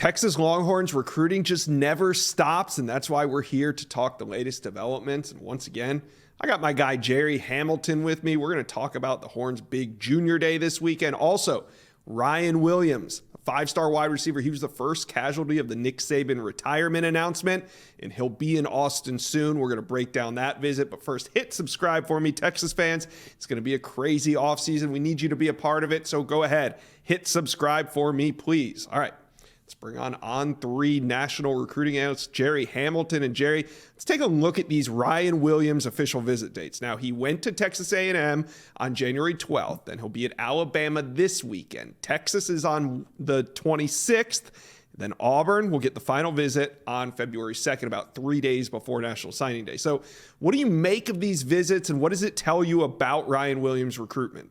Texas Longhorns recruiting just never stops, and that's why we're here to talk the latest developments. And once again, I got my guy Gerry Hamilton with me. We're going to talk about the Horns' big junior day this weekend. Also, Ryan Williams, a five-star wide receiver. He was the first casualty of the Nick Saban retirement announcement, and he'll be in Austin soon. We're going to break down that visit. But first, hit subscribe for me, Texas fans. It's going to be a crazy offseason. We need you to be a part of it, so go ahead. Hit subscribe for me, please. All right. Let's bring on three national recruiting analysts, Gerry Hamilton. And Gerry, let's take a look at these Ryan Williams official visit dates. Now, he went to Texas A&M on January 12th, and he'll be at Alabama this weekend. Texas is on the 26th. Then Auburn will get the final visit on February 2nd, about 3 days before National Signing Day. So what do you make of these visits, and what does it tell you about Ryan Williams' recruitment?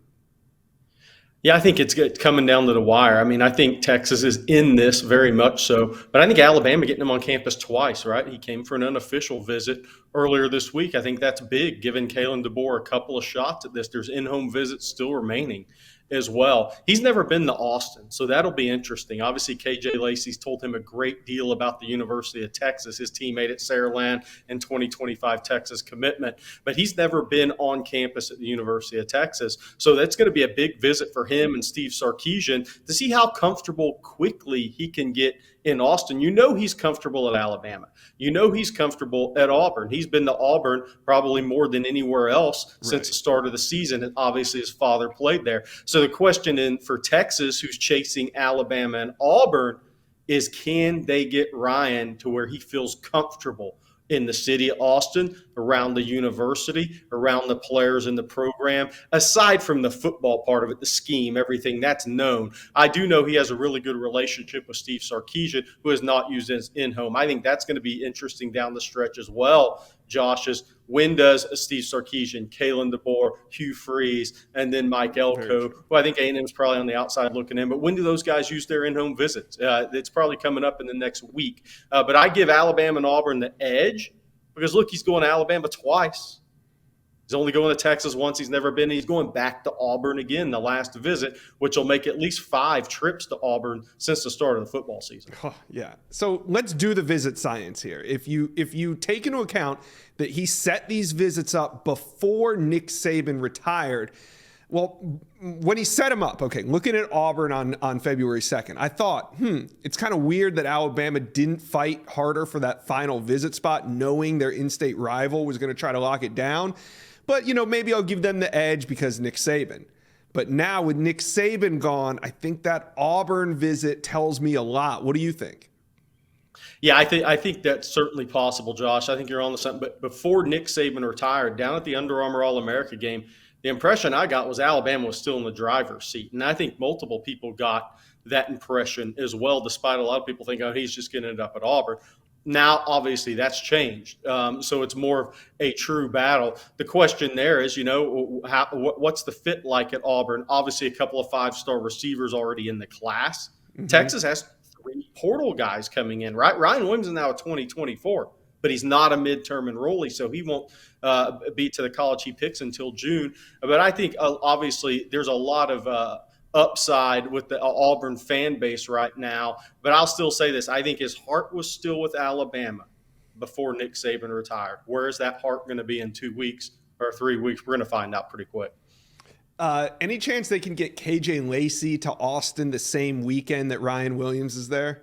Yeah, I think it's coming down to the wire. I mean, I think Texas is in this very much so, but I think Alabama getting him on campus twice, right? He came for an unofficial visit earlier this week. I think that's big, giving Kalen DeBoer a couple of shots at this. There's in-home visits still remaining as well. He's never been to Austin, so that'll be interesting. Obviously, KJ Lacey's told him a great deal about the University of Texas, his teammate at Saraland and 2025 Texas commitment, but he's never been on campus at the University of Texas. So that's going to be a big visit for him and Steve Sarkisian to see how comfortable quickly he can get in Austin. You know he's comfortable at Alabama. You know he's comfortable at Auburn. He's been to Auburn probably more than anywhere else since the start of the season, and obviously his father played there. So the question for Texas, who's chasing Alabama and Auburn, is can they get Ryan to where he feels comfortable in the city of Austin, around the university, around the players in the program, aside from the football part of it, the scheme, everything that's known. I do know he has a really good relationship with Steve Sarkisian, who has not used his in-home. I think that's going to be interesting down the stretch as well, Josh, is when does Steve Sarkisian, Kalen DeBoer, Hugh Freeze, and then Mike Elko, who I think A&M's probably on the outside looking in, but when do those guys use their in-home visits? It's probably coming up in the next week. But I give Alabama and Auburn the edge because, look, he's going to Alabama twice. He's only going to Texas once. He's never been. He's going back to Auburn again the last visit, which will make at least 5 trips to Auburn since the start of the football season. Oh, yeah. So let's do the visit science here. If you take into account that he set these visits up before Nick Saban retired, well, when he set him up, okay, looking at Auburn on February 2nd, I thought, it's kind of weird that Alabama didn't fight harder for that final visit spot, knowing their in-state rival was going to try to lock it down. But, maybe I'll give them the edge because Nick Saban. But now with Nick Saban gone, I think that Auburn visit tells me a lot. What do you think? Yeah, I think that's certainly possible, Josh. I think you're on to something. But before Nick Saban retired, down at the Under Armour All-America game, the impression I got was Alabama was still in the driver's seat. And I think multiple people got that impression as well, despite a lot of people thinking, oh, he's just going to end up at Auburn. Now, obviously, that's changed. So it's more of a true battle. The question there is, what's the fit like at Auburn? Obviously, a couple of 5-star receivers already in the class. Mm-hmm. Texas has 3 portal guys coming in, right? Ryan Williams is now a 2024, but he's not a midterm enrollee, so he won't be to the college he picks until June. But I think, obviously, there's a lot of upside with the Auburn fan base right now. But I'll still say this. I think his heart was still with Alabama before Nick Saban retired. Where is that heart going to be in 2 weeks or 3 weeks? We're going to find out pretty quick. Any chance they can get KJ Lacey to Austin the same weekend that Ryan Williams is there?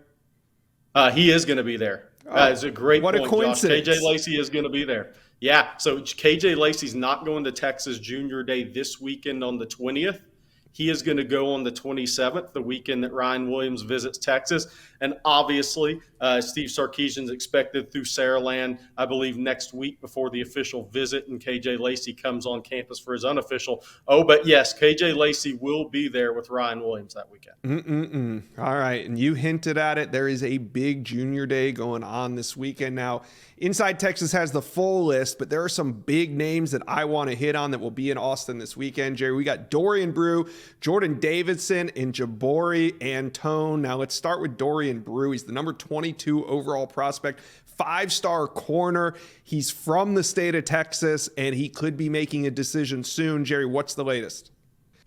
He is going to be there. It's a great point, What a coincidence. Josh. KJ Lacey is going to be there. Yeah, so KJ Lacey's not going to Texas Junior Day this weekend on the 20th. He is going to go on the 27th, the weekend that Ryan Williams visits Texas. And obviously, Steve Sarkisian's expected through Saraland, I believe, next week before the official visit, and KJ Lacey comes on campus for his unofficial. Oh, but yes, KJ Lacey will be there with Ryan Williams that weekend. All right, and you hinted at it. There is a big junior day going on this weekend. Now, Inside Texas has the full list, but there are some big names that I want to hit on that will be in Austin this weekend. Gerry, we got Dorian Brew, Jordan Davidson, and Jabari Antone. Now let's start with Dorian Brew. He's the number 22 overall prospect, 5-star corner. He's from the state of Texas, and he could be making a decision soon. Gerry, what's the latest?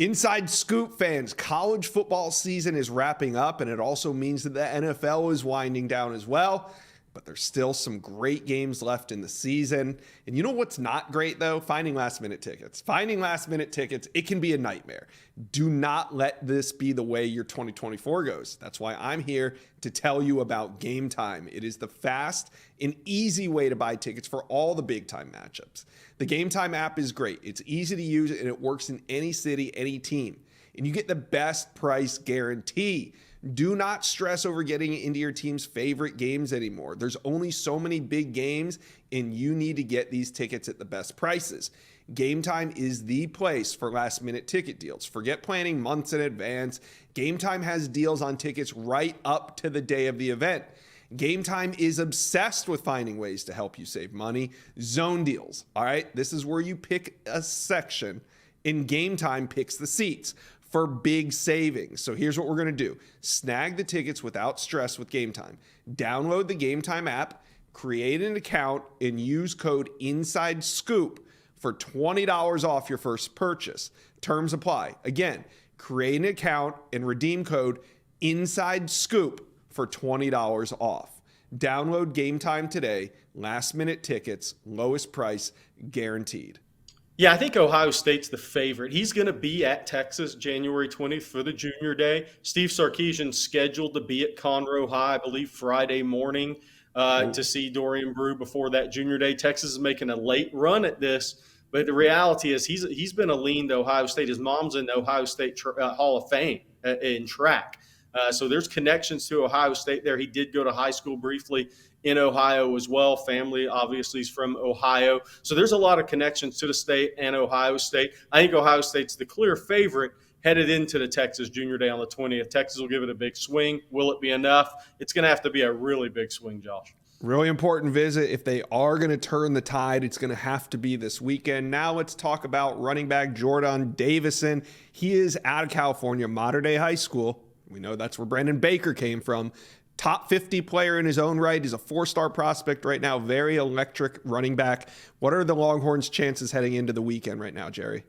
Inside Scoop fans, college football season is wrapping up, and it also means that the NFL is winding down as well. But there's still some great games left in the season. And you know what's not great, though? Finding last minute tickets. Finding last minute tickets, it can be a nightmare. Do not let this be the way your 2024 goes. That's why I'm here to tell you about Game Time. It is the fast and easy way to buy tickets for all the big time matchups. The Game Time app is great. It's easy to use and it works in any city, any team. And you get the best price guarantee. Do not stress over getting into your team's favorite games anymore. There's only so many big games, and you need to get these tickets at the best prices. Game Time is the place for last-minute ticket deals. Forget planning months in advance. Game Time has deals on tickets right up to the day of the event. Game Time is obsessed with finding ways to help you save money. Zone deals, all right? This is where you pick a section, and Game Time picks the seats for big savings. So here's what we're gonna do. Snag the tickets without stress with Game Time. Download the Game Time app, create an account, and use code INSIDESCOOP for $20 off your first purchase. Terms apply. Again, create an account and redeem code INSIDESCOOP for $20 off. Download Game Time today. Last minute tickets, lowest price guaranteed. Yeah, I think Ohio State's the favorite. He's going to be at Texas January 20th for the Junior Day. Steve Sarkisian's scheduled to be at Conroe High, I believe, Friday morning to see Dorian Brew before that Junior Day. Texas is making a late run at this, but the reality is he's been a lean to Ohio State. His mom's in the Ohio State Hall of Fame in track. So there's connections to Ohio State there. He did go to high school briefly in Ohio as well. Family obviously is from Ohio. So there's a lot of connections to the state and Ohio State. I think Ohio State's the clear favorite headed into the Texas Junior Day on the 20th. Texas will give it a big swing. Will it be enough? It's going to have to be a really big swing, Josh. Really important visit. If they are going to turn the tide, it's going to have to be this weekend. Now let's talk about running back Jordan Davidson. He is out of California, Mater Dei High School. We know that's where Brandon Baker came from. Top 50 player in his own right. He's a 4-star prospect right now. Very electric running back. What are the Longhorns' chances heading into the weekend right now, Gerry?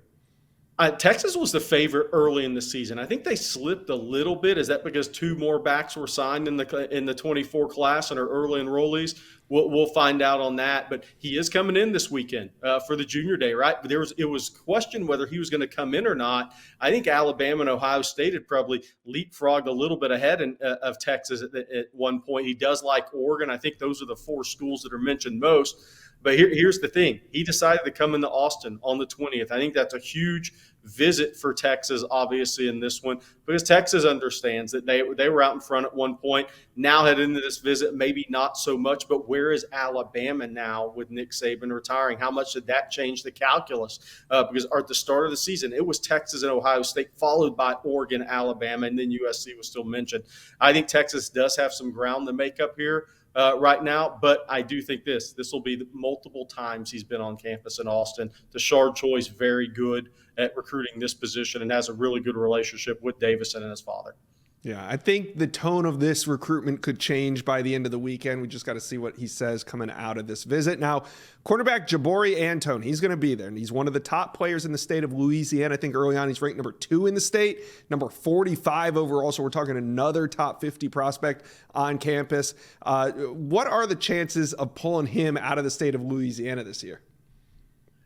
Texas was the favorite early in the season. I think they slipped a little bit. Is that because 2 more backs were signed in the 24 class and are early enrollees? We'll find out on that. But he is coming in this weekend for the Junior Day, right? It was questioned whether he was going to come in or not. I think Alabama and Ohio State had probably leapfrogged a little bit ahead of Texas at one point. He does like Oregon. I think those are the 4 schools that are mentioned most. But here's the thing. He decided to come into Austin on the 20th. I think that's a huge visit for Texas, obviously, in this one, because Texas understands that they were out in front at one point. Now heading into this visit, maybe not so much, but where is Alabama now with Nick Saban retiring? How much did that change the calculus? Because at the start of the season, it was Texas and Ohio State, followed by Oregon, Alabama, and then USC was still mentioned. I think Texas does have some ground to make up here right now, but I do think this will be the multiple times he's been on campus in Austin. Tashard Choi's very good at recruiting this position and has a really good relationship with Davidson and his father. Yeah, I think the tone of this recruitment could change by the end of the weekend. We just got to see what he says coming out of this visit. Now, quarterback Jabari Antone, he's going to be there, and he's one of the top players in the state of Louisiana. I think early on he's ranked number 2 in the state, number 45 overall, so we're talking another top 50 prospect on campus. What are the chances of pulling him out of the state of Louisiana this year?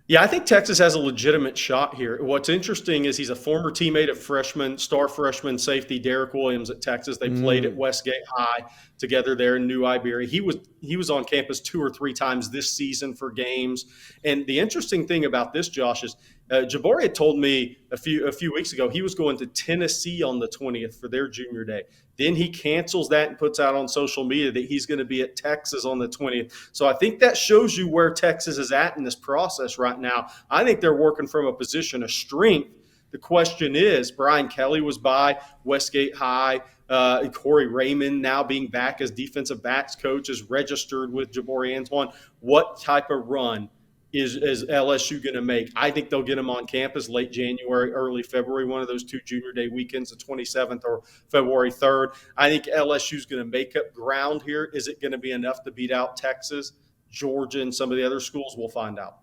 Yeah, I think Texas has a legitimate shot here. What's interesting is he's a former teammate of star freshman safety Derek Williams at Texas. They played at Westgate High together there in New Iberia. He was on campus 2 or 3 times this season for games. And the interesting thing about this, Josh, is Jabari had told me a few weeks ago he was going to Tennessee on the 20th for their Junior Day. Then he cancels that and puts out on social media that he's going to be at Texas on the 20th. So I think that shows you where Texas is at in this process right now. I think they're working from a position of strength. The question is, Brian Kelly was by Westgate High. Corey Raymond now being back as defensive backs coach is registered with Jabari Antone. What type of run is LSU going to make? I think they'll get him on campus late January, early February, one of those 2 Junior Day weekends, the 27th or February 3rd. I think LSU is going to make up ground here. Is it going to be enough to beat out Texas, Georgia, and some of the other schools? We'll find out.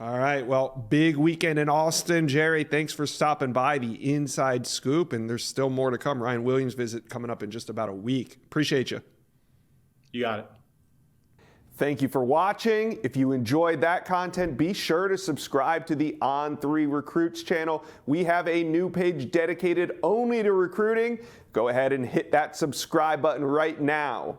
All right. Well, big weekend in Austin. Gerry, thanks for stopping by the Inside Scoop. And there's still more to come. Ryan Williams' visit coming up in just about a week. Appreciate you. You got it. Thank you for watching. If you enjoyed that content, be sure to subscribe to the On3 Recruits channel. We have a new page dedicated only to recruiting. Go ahead and hit that subscribe button right now.